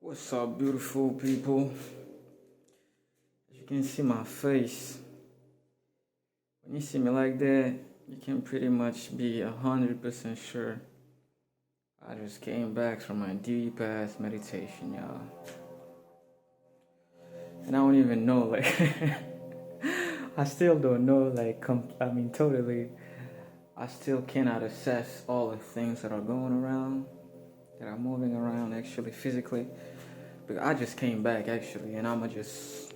What's up, beautiful people? As you can see my face, when you see me like that, you can pretty much be 100% sure I just came back from my deep ass meditation, y'all. And I don't even know, like, I still don't know, like, totally. I still cannot assess all the things that are going around, that are moving around actually physically. But I just came back actually, and I'ma just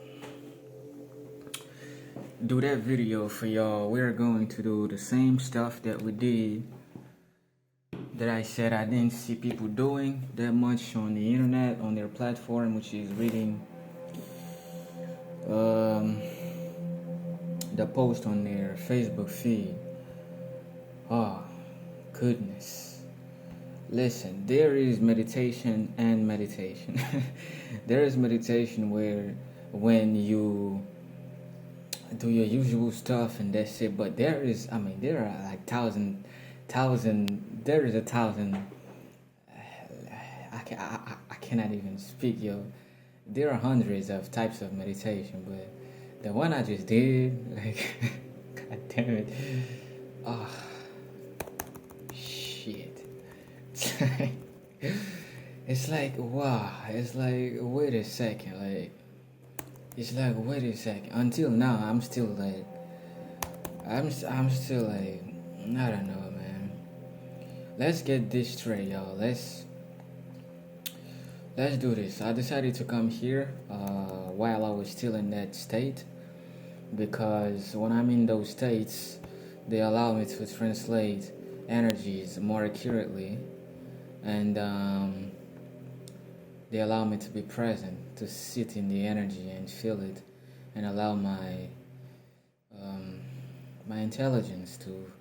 do that video for y'all. We're going to do the same stuff that we did, that I said I didn't see people doing that much on the internet, on their platform, which is reading the post on their Facebook feed. Oh, goodness. Listen, there is meditation and meditation. There is meditation where when you do your usual stuff and that's it, but there are like there is a thousand. I cannot even speak, yo. There are hundreds of types of meditation, but the one I just did, like, god damn it. Oh, shit. It's like, wow. It's like, wait a second. Like, it's like, wait a second. Until now, I'm still like, I'm still like, I don't know, man. Let's get this straight, y'all. Let's do this. I decided to come here while I was still in that state, because when I'm in those states, they allow me to translate energies more accurately, and they allow me to be present, to sit in the energy and feel it, and allow my intelligence to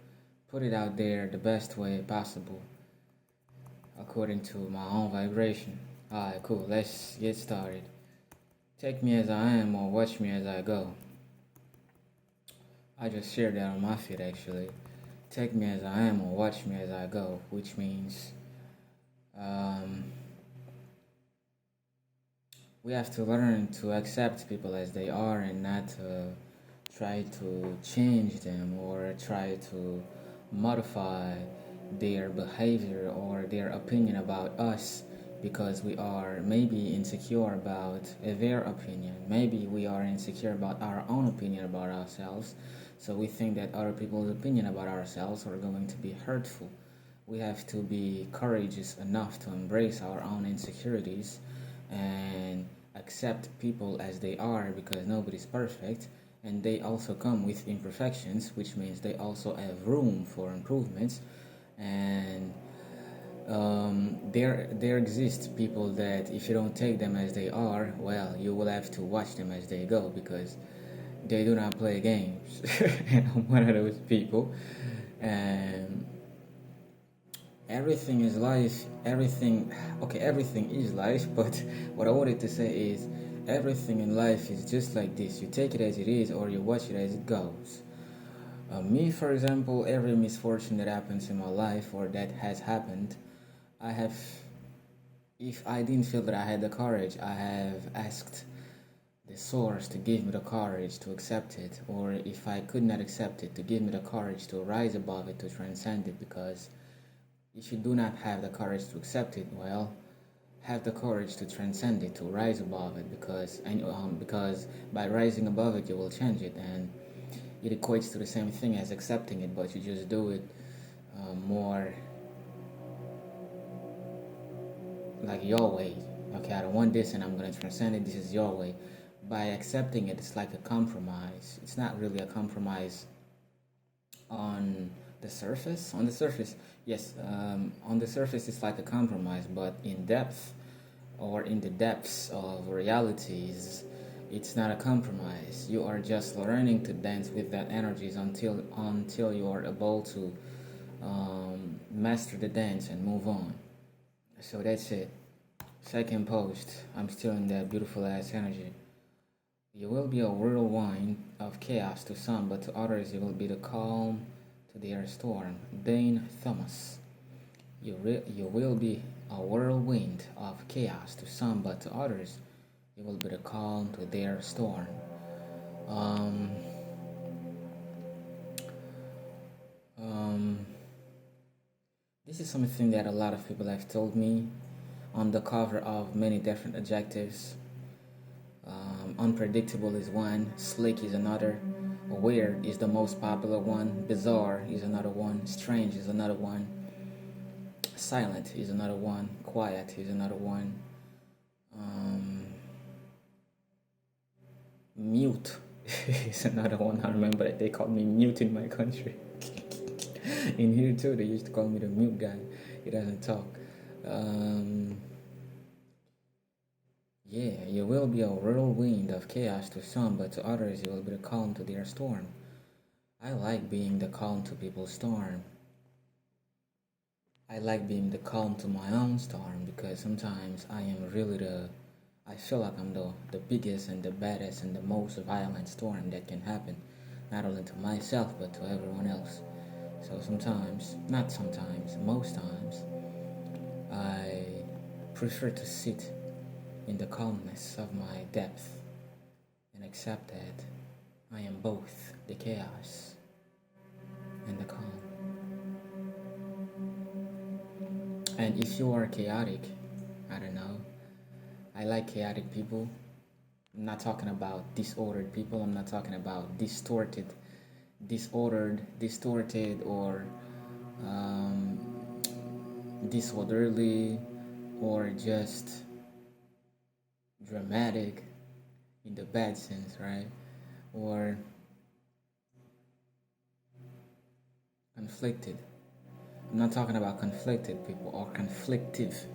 put it out there the best way possible, according to my own vibration. Alright, cool. Let's get started. Take me as I am or watch me as I go. I just shared that on my feed actually. Take me as I am or watch me as I go, which means we have to learn to accept people as they are and not try to change them or try to modify their behavior or their opinion about us, because we are maybe insecure about their opinion. Maybe we are insecure about our own opinion about ourselves. So we think that other people's opinion about ourselves are going to be hurtful. We have to be courageous enough to embrace our own insecurities and accept people as they are, because nobody's perfect and they also come with imperfections, which means they also have room for improvements. And there exist people that if you don't take them as they are, well, you will have to watch them as they go, because they do not play games. And I'm one of those people. And everything is life. Everything is life. But what I wanted to say is, everything in life is just like this. You take it as it is, or you watch it as it goes. Me, for example, every misfortune that happens in my life or that has happened, I have, if I didn't feel that I had the courage, I have asked the source to give me the courage to accept it, or if I could not accept it, to give me the courage to rise above it, to transcend it. Because if you do not have the courage to accept it, well, have the courage to transcend it, to rise above it, because by rising above it, you will change it, and it equates to the same thing as accepting it, but you just do it more like your way. Okay, I don't want this and I'm gonna transcend it. This is your way. By accepting it, it's like a compromise. It's not really a compromise on the surface. On the surface, yes, on the surface it's like a compromise, but in depth, or in the depths of realities, it's not a compromise. You are just learning to dance with that energies until you are able to master the dance and move on. So that's it. Second post. I'm still in that beautiful ass energy. You will be a whirlwind of chaos to some, but to others you will be the calm to their storm. Dane Thomas. You will be a whirlwind of chaos to some, but to others, it will be the calm to their storm. Um, um, this is something that a lot of people have told me on the cover of many different adjectives. Unpredictable is one, slick is another, weird is the most popular one, bizarre is another one, strange is another one, silent is another one, quiet is another one, um, mute is another one. I remember that they called me mute in my country. In here too, they used to call me the mute guy. He doesn't talk. Um, Yeah, you will be a whirlwind of chaos to some, but to others you will be the calm to their storm. I like being the calm to people's storm. I like being the calm to my own storm because sometimes I feel like I'm the biggest and the baddest and the most violent storm that can happen, not only to myself but to everyone else. So sometimes, not sometimes, most times, I prefer to sit in the calmness of my depth and accept that I am both the chaos and the calm. And if you are chaotic, I don't know, I like chaotic people. I'm not talking about disordered people, I'm not talking about distorted, or um, disorderly, or just dramatic in the bad sense, right? Or conflicted. I'm not talking about conflicted people or conflictive.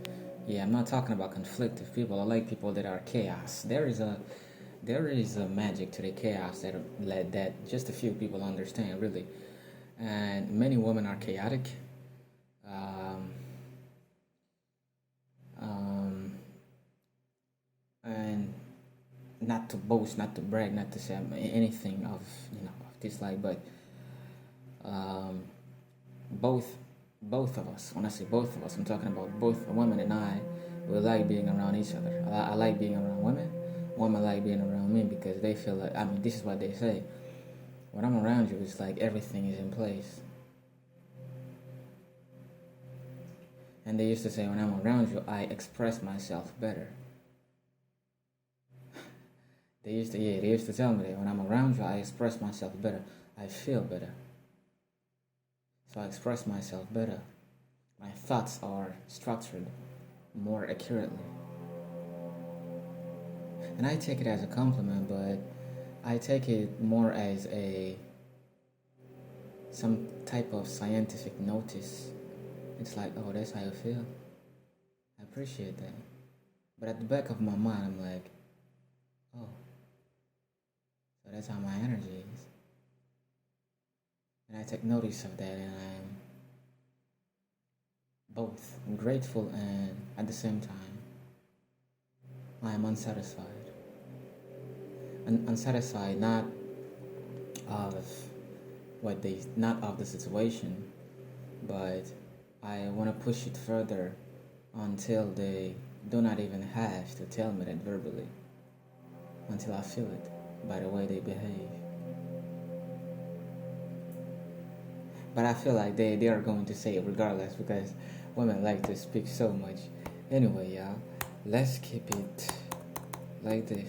Yeah, I'm not talking about conflictive people. I like people that are chaos. There is a magic to the chaos that just a few people understand really, and many women are chaotic. Um, um, and not to boast, not to brag, not to say anything of of this like, but um, both both of us. When I say both of us, I'm talking about both women and I. We like being around each other. I like being around women. Women like being around me because they feel like, I mean, this is what they say. When I'm around you, it's like everything is in place. And they used to say, when I'm around you, I express myself better. They used to tell me that when I'm around you, I express myself better. I feel better. So I express myself better. My thoughts are structured more accurately. And I take it as a compliment, but I take it more as some type of scientific notice. It's like, oh, that's how I feel. I appreciate that. But at the back of my mind, I'm like, oh, so that's how my energy is. And I take notice of that, and I'm both grateful and at the same time, I am unsatisfied. Unsatisfied not of not of the situation, but I want to push it further until they do not even have to tell me that verbally, until I feel it by the way they behave. But I feel like they are going to say it regardless because women like to speak so much. Anyway, y'all, let's keep it like this.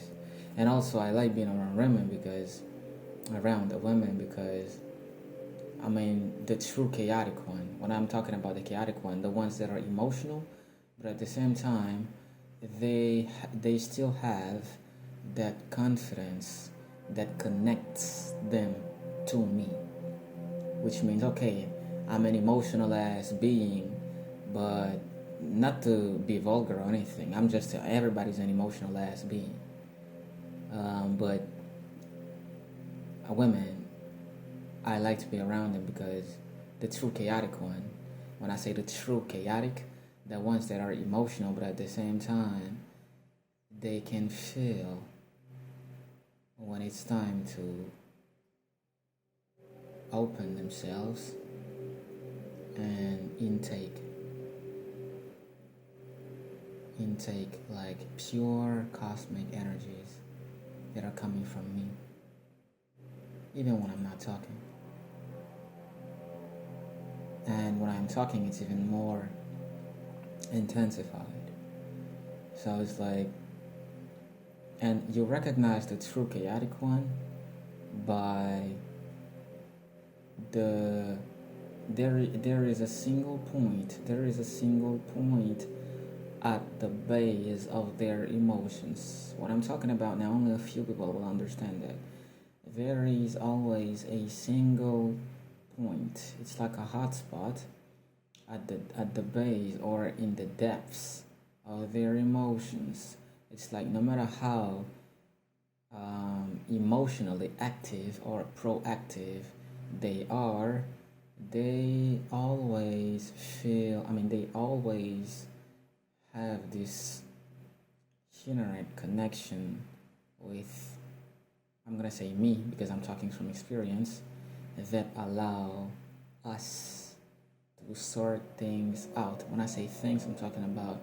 And also, I like being around the women because, I mean, the true chaotic one. When I'm talking about the chaotic one, the ones that are emotional, but at the same time, they still have that confidence that connects them to me, which means, okay, I'm an emotional ass being, but not to be vulgar or anything. I'm just everybody's an emotional ass being, but women, I like to be around them because the true chaotic one. When I say the true chaotic, the ones that are emotional, but at the same time, they can feel when it's time to open themselves and intake intake like pure cosmic energies that are coming from me, even when I'm not talking. And when I'm talking, it's even more intensified. So it's like, and you recognize the true chaotic one by the there is a single point. There is a single point at the base of their emotions. What I'm talking about now, only a few people will understand that. There is always a single point. It's like a hot spot at the base or in the depths of their emotions. It's like no matter how emotionally active or proactive they are, they always feel, they always have this inherent connection with, I'm gonna say me because I'm talking from experience, that allow us to sort things out. When I say things, I'm talking about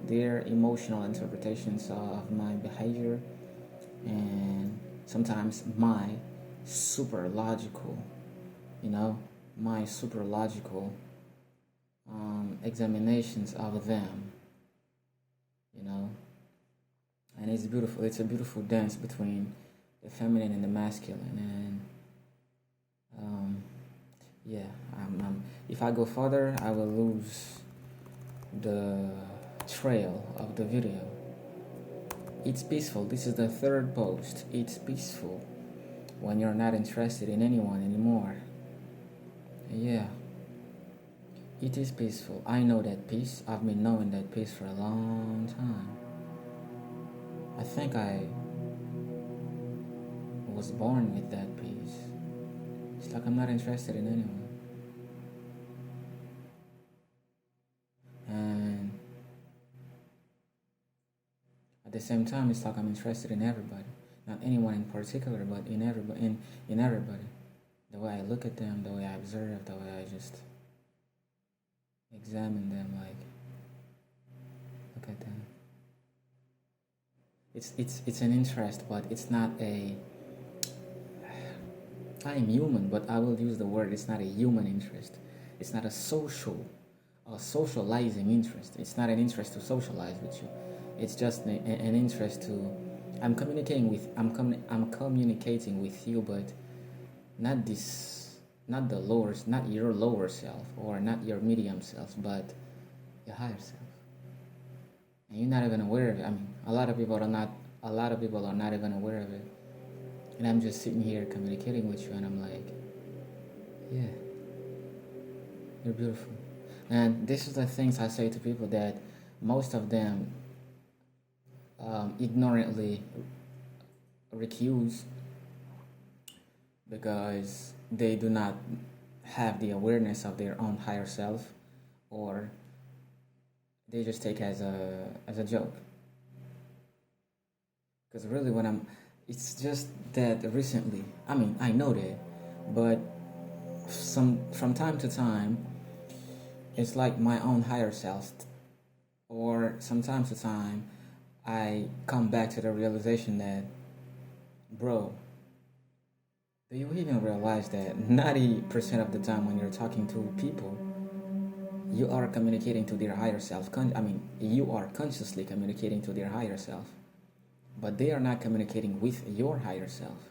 their emotional interpretations of my behavior and sometimes my super logical, my super logical examinations of them, you know. And it's beautiful. It's a beautiful dance between the feminine and the masculine. And yeah, if I go further, I will lose the trail of the video. It's peaceful. This is the third post. It's peaceful when you're not interested in anyone anymore. Yeah, it is peaceful. I know that peace. I've been knowing that peace for a long time. I think I was born with that peace. It's like I'm not interested in anyone. And at the same time, it's like I'm interested in everybody. Not anyone in particular, but in everybody. In everybody. The way I look at them, the way I observe, the way I just examine them, like look at them. It's an interest, but it's not a. I am human, but I will use the word. It's not a human interest. It's not a socializing interest. It's not an interest to socialize with you. It's just an interest to. I'm communicating with you, but not this, not not your lower self or not your medium self, but your higher self. And you're not even aware of it. A lot of people are not even aware of it. And I'm just sitting here communicating with you, and I'm like, yeah, you're beautiful. And this is the things I say to people, that most of them ignorantly recuse because they do not have the awareness of their own higher self, or they just take as a joke. Because really, it's just that recently, I know that, but from time to time, it's like my own higher self, or from time to time, I come back to the realization that, bro, do you even realize that 90% of the time when you're talking to people, you are communicating to their higher self? You are consciously communicating to their higher self, but they are not communicating with your higher self.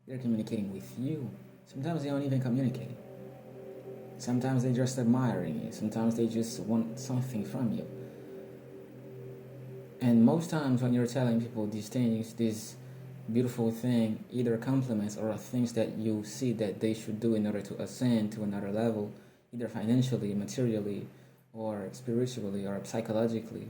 They're communicating with you. Sometimes they don't even communicate. Sometimes they're just admiring you. Sometimes they just want something from you. And most times when you're telling people these things, this beautiful thing, either compliments or things that you see that they should do in order to ascend to another level, either financially, materially, or spiritually, or psychologically,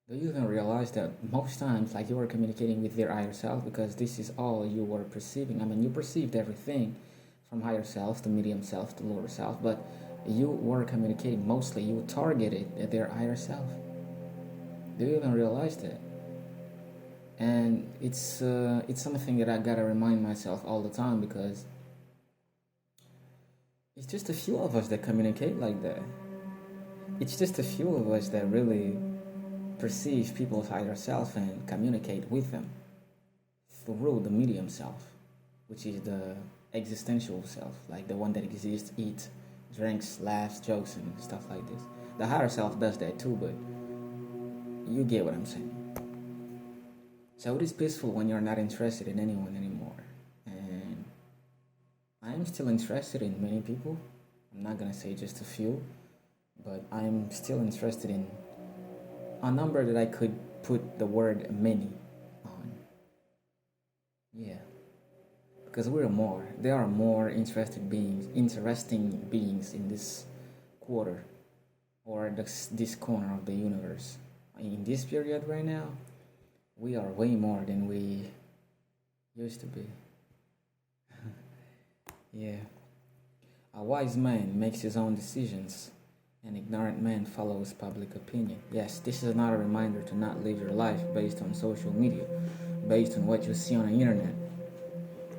do you even realize that most times, like, you are communicating with their higher self, because this is all you were perceiving? You perceived everything from higher self to medium self to lower self, but you were communicating mostly, you targeted at their higher self. Do you even realize that? And it's something that I gotta remind myself all the time, because it's just a few of us that communicate like that. It's just a few of us that really perceive people's higher self and communicate with them through the medium self, which is the existential self, like the one that exists, eats, drinks, laughs, jokes, and stuff like this. The higher self does that too, but you get what I'm saying. So it is peaceful when you're not interested in anyone anymore. And I am still interested in many people. I'm not gonna say just a few, but I'm still interested in a number that I could put the word many on. Yeah. Because we're more. There are more interesting beings in this quarter or this corner of the universe. In this period right now, we are way more than we used to be. Yeah. A wise man makes his own decisions. An ignorant man follows public opinion. Yes, this is another reminder to not live your life based on social media, based on what you see on the internet,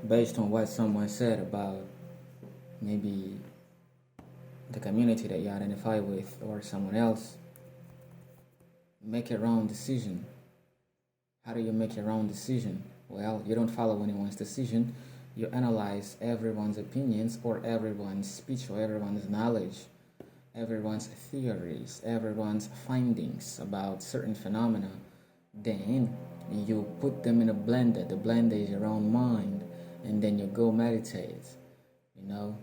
based on what someone said about maybe the community that you identify with or someone else. Make your own decision. How do you make your own decision? Well, you don't follow anyone's decision. You analyze everyone's opinions or everyone's speech or everyone's knowledge, everyone's theories, everyone's findings about certain phenomena. Then you put them in a blender. The blender is your own mind. And then you go meditate. You know,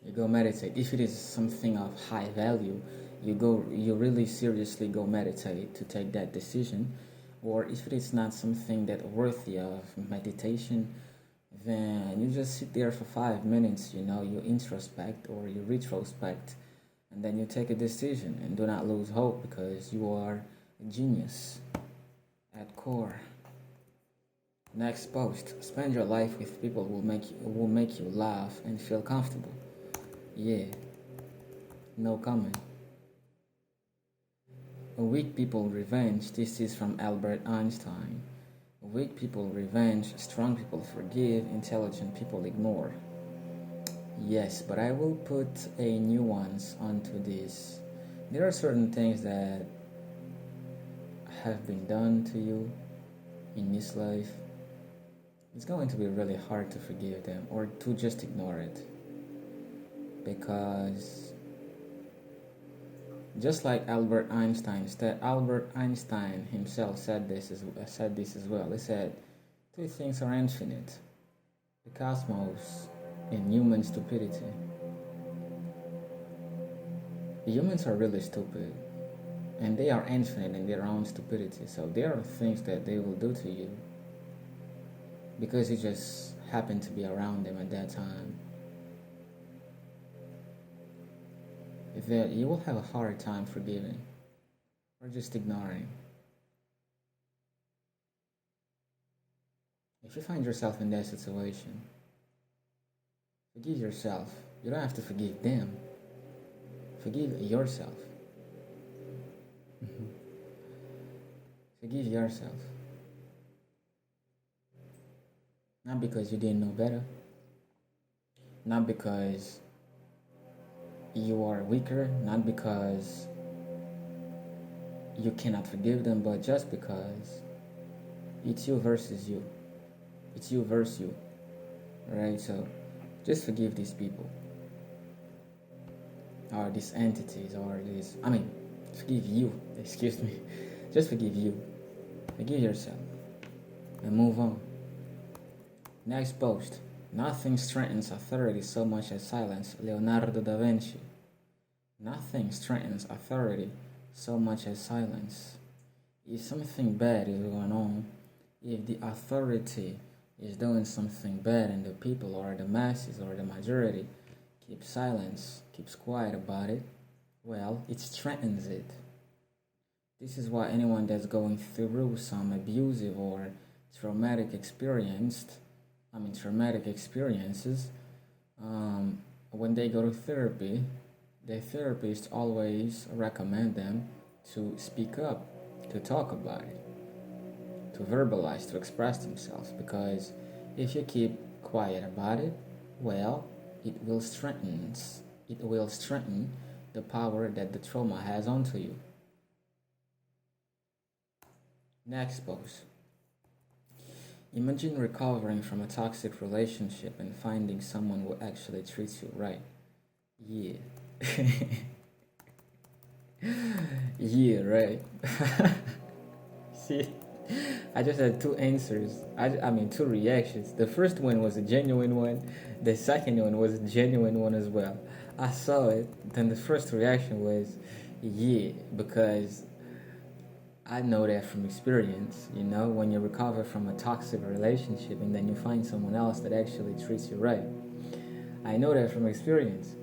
you go meditate. If it is something of high value, you really seriously go meditate to take that decision. Or if it is not something that worthy of meditation, then you just sit there for 5 minutes, you introspect or you retrospect, and then you take a decision. And do not lose hope, because you are a genius at core. Next post. Spend your life with people who will make you laugh and feel comfortable. Yeah. No comment. Weak people revenge. This is from Albert Einstein. Weak people revenge, strong people forgive, intelligent people ignore. Yes, but I will put a nuance onto this. There are certain things that have been done to you in this life. It's going to be really hard to forgive them or to just ignore it. Because just like Albert Einstein himself said this as well. He said, two things are infinite: the cosmos and human stupidity. Humans are really stupid, and they are infinite in their own stupidity. So there are things that they will do to you because you just happen to be around them at that time. That you will have a hard time forgiving or just ignoring. If you find yourself in that situation, forgive yourself. You don't have to forgive them. Forgive yourself. Forgive yourself. Not because you didn't know better. Not because you are weaker, not because you cannot forgive them, but just because it's you versus you. It's you versus you. Right? So just forgive these people. Or these entities, or forgive you. Excuse me. Just forgive you. Forgive yourself. And move on. Next post. Nothing strengthens authority so much as silence. Leonardo da Vinci. Nothing strengthens authority so much as silence. If something bad is going on, if the authority is doing something bad and the people or the masses or the majority keep silence, keeps quiet about it, well, it strengthens it. This is why anyone that's going through some abusive or traumatic experiences, when they go to therapy, the therapist always recommend them to speak up, to talk about it, to verbalize, to express themselves. Because if you keep quiet about it, well, it will strengthen the power that the trauma has onto you. Next pose. Imagine recovering from a toxic relationship and finding someone who actually treats you right. Yeah. Yeah, right. See, I just had two answers. I mean, two reactions. The first one was a genuine one, the second one was a genuine one as well. I saw it, then the first reaction was, yeah, because I know that from experience. When you recover from a toxic relationship and then you find someone else that actually treats you right. I know that from experience.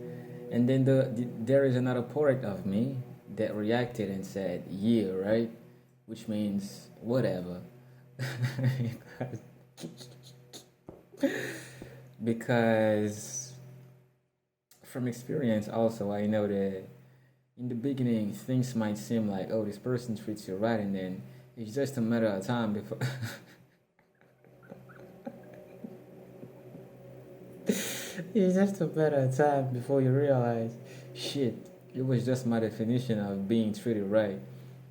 And then there is another part of me that reacted and said, yeah, right? Which means whatever. Because from experience, also, I know that in the beginning, things might seem like, oh, this person treats you right, and then it's just a matter of time before. It's just a matter of time before you realize, shit, it was just my definition of being treated right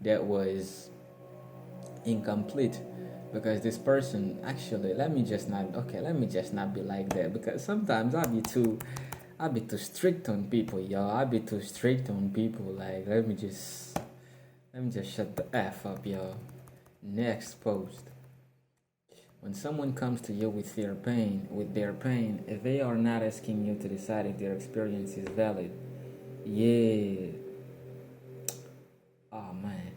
that was incomplete. Because this person, actually, let me just not be like that. Because sometimes I'll be too strict on people, y'all. I'll be too strict on people. Like, let me just shut the F up, y'all. Next post. When someone comes to you with their pain, if they are not asking you to decide if their experience is valid, yeah. Oh man.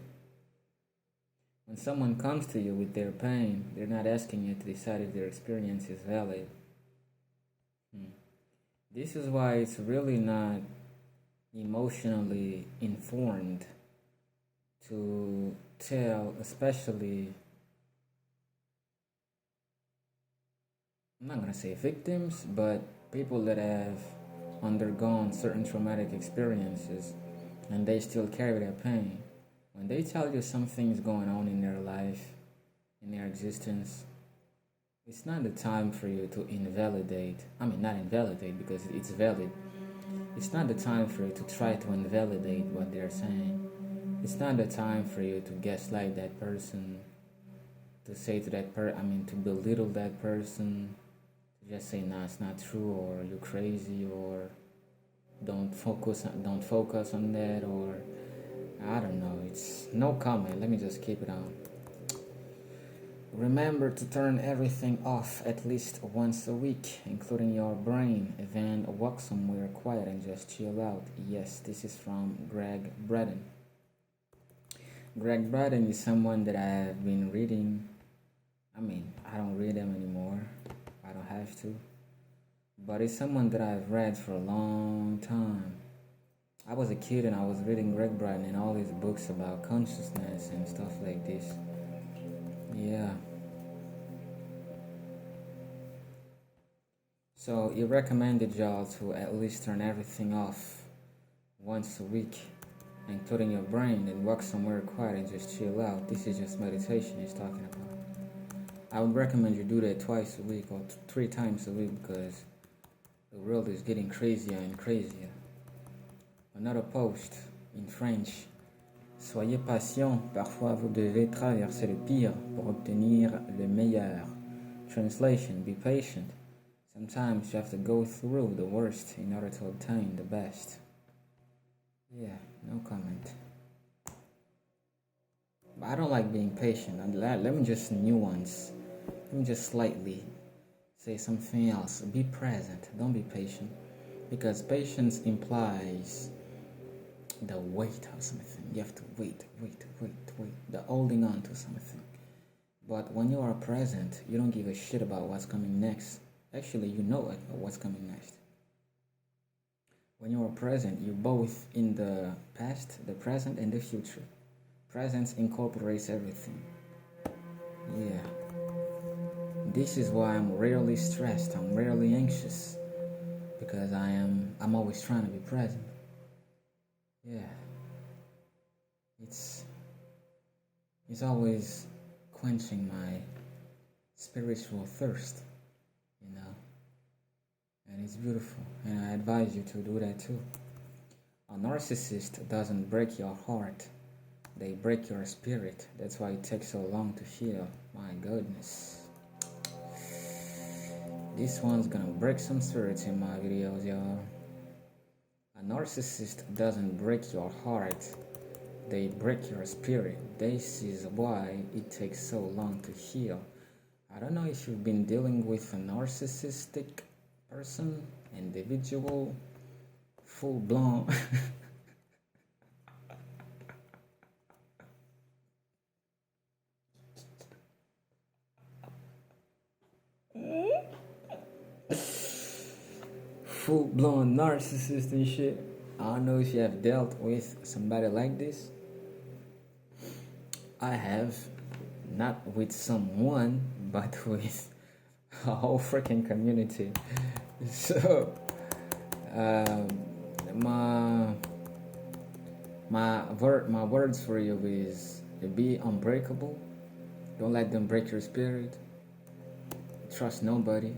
When someone comes to you with their pain, they're not asking you to decide if their experience is valid. This is why it's really not emotionally informed to tell, especially, I'm not gonna say victims, but people that have undergone certain traumatic experiences and they still carry their pain. When they tell you something's going on in their life, in their existence, it's not the time for you to invalidate. I mean, not invalidate because it's valid. It's not the time for you to try to invalidate what they're saying. It's not the time for you to gaslight that person, to say to to belittle that person, to just say, nah, it's not true, or you're crazy, or don't focus on that, or I don't know. It's no comment. Let me just keep it on. Remember to turn everything off at least once a week, including your brain. Then walk somewhere quiet and just chill out. Yes, this is from Greg Braden. Greg Braden is someone that I've been reading. I mean, I don't read them anymore. I don't have to. But it's someone that I've read for a long time. I was a kid and I was reading Greg Braden and all his books about consciousness and stuff like this. Yeah. So he recommended y'all to at least turn everything off once a week, including your brain, and walk somewhere quiet and just chill out. This is just meditation he's talking about. I would recommend you do that twice a week or 3 times a week because the world is getting crazier and crazier. Another post in French. Soyez patient, parfois vous devez traverser le pire pour obtenir le meilleur. Translation, be patient. Sometimes you have to go through the worst in order to obtain the best. Yeah, no comment. But I don't like being patient. Let me just nuance. Let me just slightly say something else. Be present. Don't be patient. Because patience implies the weight of something. You have to wait. The holding on to something. But when you are present, you don't give a shit about what's coming next. Actually, you know what's coming next. When you are present, you're both in the past, the present, and the future. Presence incorporates everything. Yeah. This is why I'm rarely stressed. I'm rarely anxious. Because I'm always trying to be present. Yeah. It's always quenching my spiritual thirst, and it's beautiful, and I advise you to do that too. A narcissist doesn't break your heart, They break your spirit. That's why it takes so long to heal. My goodness. This one's gonna break some spirits in my videos, y'all. A narcissist doesn't break your heart. They break your spirit. This is why it takes so long to heal. I don't know if you've been dealing with a narcissistic person, individual, full blown. Full blown narcissist and shit. I don't know if you have dealt with somebody like this. I have, not with someone, but with a whole freaking community. So, um, my my words for you is be unbreakable. Don't let them break your spirit. Trust nobody.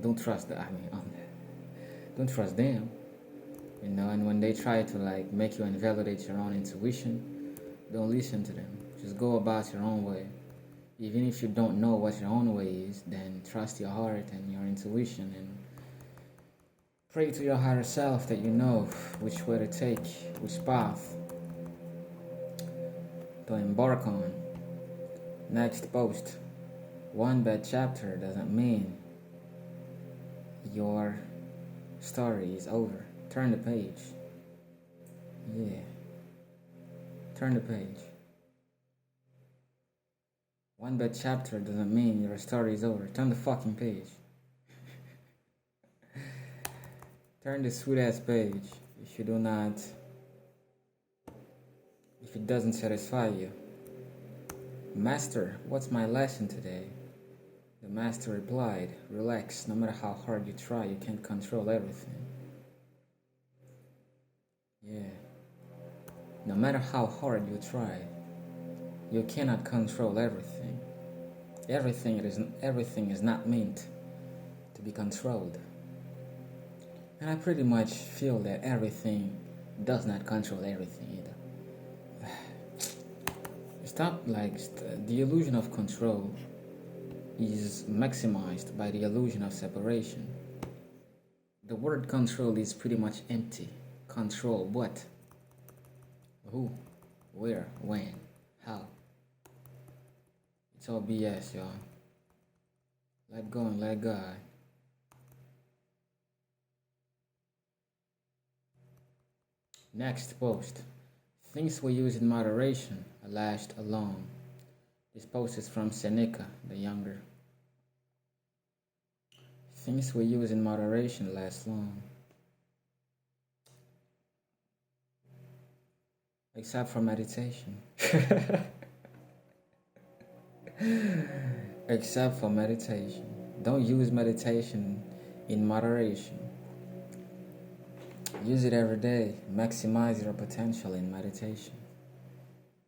Don't trust don't trust them. And when they try to like make you invalidate your own intuition, don't listen to them. Just go about your own way. Even if you don't know what your own way is, then trust your heart and your intuition and pray to your higher self that you know which way to take, which path to embark on. Next post. One bad chapter doesn't mean your story is over. Turn the page. Yeah. Turn the page. One bad chapter doesn't mean your story is over. Turn the fucking page. Turn the sweet ass page if you do not, if it doesn't satisfy you. Master, what's my lesson today? The master replied, relax, no matter how hard you try, you can't control everything. Yeah. No matter how hard you try, you cannot control everything. Everything is not meant to be controlled. And I pretty much feel that everything does not control everything either. Stop, the illusion of control is maximized by the illusion of separation. The word control is pretty much empty. Control what? Who? Where? When? How? It's all BS, y'all. Let go and let God. Next post. Things we use in moderation last long. This post is from Seneca the Younger. Things we use in moderation last long. Except for meditation. Except for meditation. Don't use meditation in moderation. Use it every day. Maximize your potential in meditation.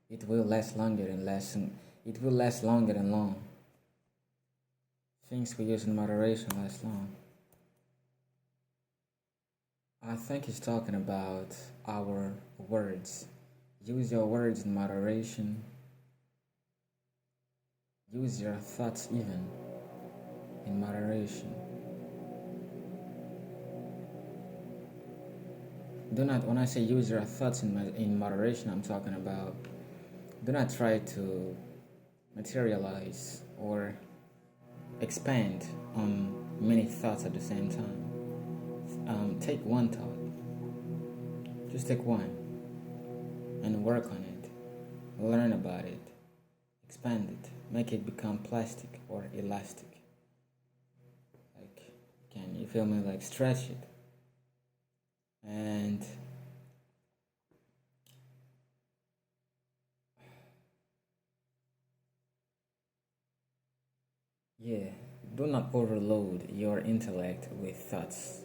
It will last longer and long. Things we use in moderation last long. I think he's talking about our words. Use your words in moderation. Use your thoughts even in moderation. When I say use your thoughts in moderation, I'm talking about do not try to materialize or expand on many thoughts at the same time. Take one thought. Just take one and work on it. Learn about it. Expand it. Make it become plastic or elastic. Can you feel me? Stretch it. And yeah, do not overload your intellect with thoughts,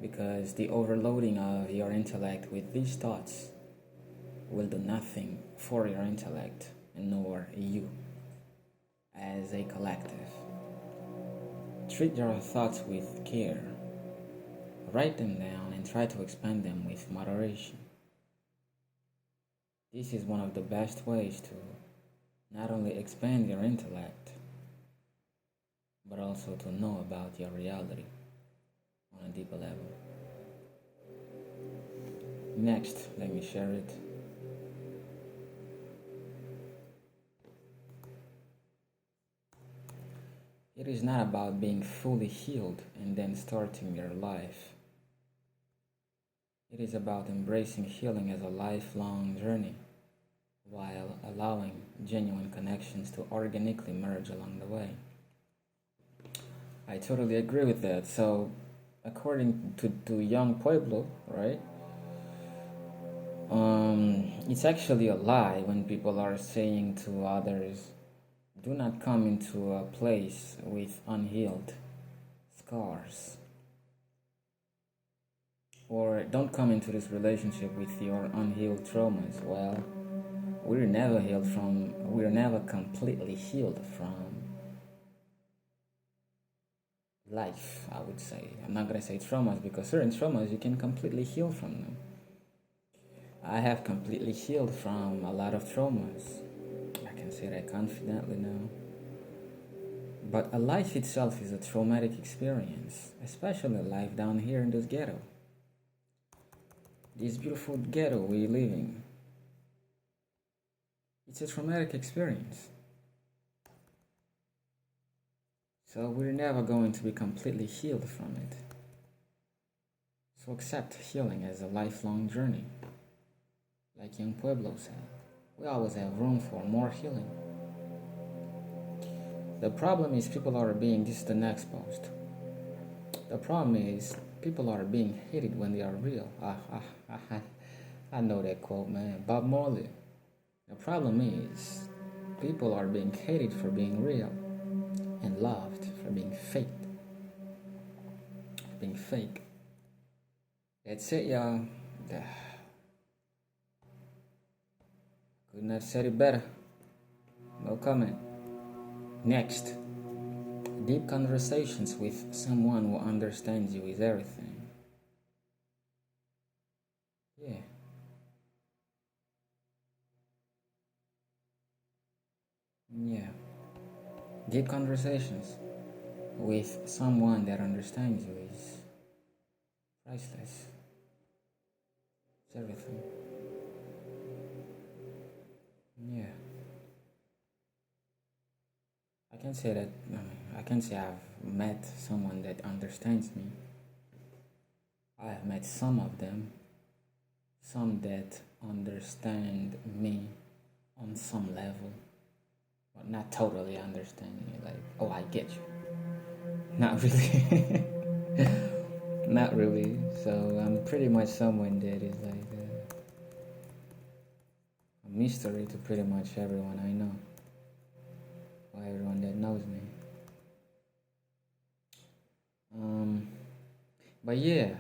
because the overloading of your intellect with these thoughts will do nothing for your intellect, nor you as a collective. Treat your thoughts with care. Write them down and try to expand them with moderation. This is one of the best ways to not only expand your intellect, but also to know about your reality on a deeper level. Next, let me share it. It is not about being fully healed and then starting your life. It is about embracing healing as a lifelong journey while allowing genuine connections to organically merge along the way. I totally agree with that. So, according to young Pueblo, right? It's actually a lie when people are saying to others, do not come into a place with unhealed scars. Or don't come into this relationship with your unhealed traumas. Well, we're never completely healed from life, I would say. I'm not gonna say traumas because certain traumas you can completely heal from them. I have completely healed from a lot of traumas. I can say that confidently now. But a life itself is a traumatic experience, especially life down here in this ghetto. This beautiful ghetto we live in. It's a traumatic experience. So we're never going to be completely healed from it. So accept healing as a lifelong journey. Like young Pueblo said, we always have room for more healing. The problem is this is the next post. The problem is people are being hated when they are real. I know that quote, man. Bob Marley. The problem is people are being hated for being real and loved for being fake. Being fake. That's it, y'all. Couldn't have said it better. No comment. Next. Deep conversations with someone who understands you is everything. Yeah. Yeah. Deep conversations with someone that understands you is priceless. It's everything. Yeah. I can say I've met someone that understands me. I have met some of them, some that understand me on some level, but not totally understanding me. Like, oh, I get you. Not really. Not really. So I'm pretty much someone that is like a mystery to pretty much everyone I know, or everyone that knows me. But yeah,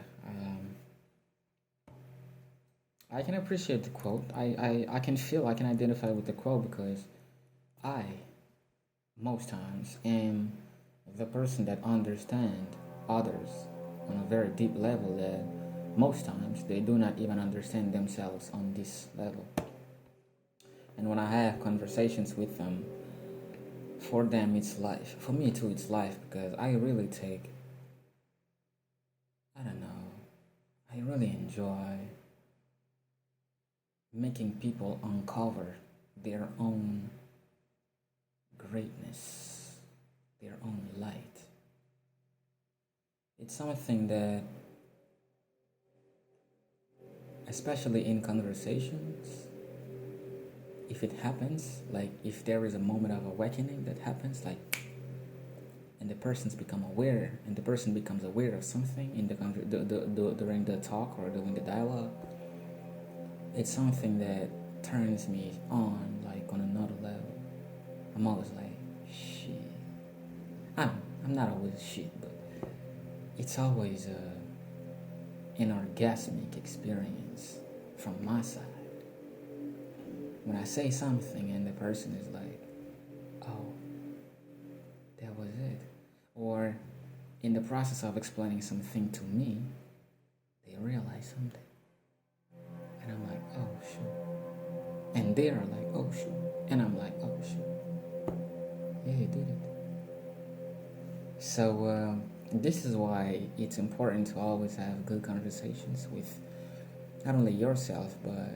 I can appreciate the quote. I can feel, I can identify with the quote because I, most times, am the person that understands others on a very deep level that most times they do not even understand themselves on this level. And when I have conversations with them, for them it's life. For me too, it's life because I really take, I don't know, I really enjoy making people uncover their own greatness, their own light. It's something that, especially in conversations, if it happens, like if there is a moment of awakening that happens, like, and the person's become aware, and the person becomes aware of something in during the talk or during the dialogue, it's something that turns me on, like on another level. I'm always like, shit. I'm not always shit, but it's always an orgasmic experience from my side. When I say something and the person is like, oh, that was it. Or in the process of explaining something to me, they realize something. And I'm like, oh, shoot. And they are like, oh shoot. And I'm like, oh shoot. Yeah, he did it. So this is why it's important to always have good conversations with not only yourself but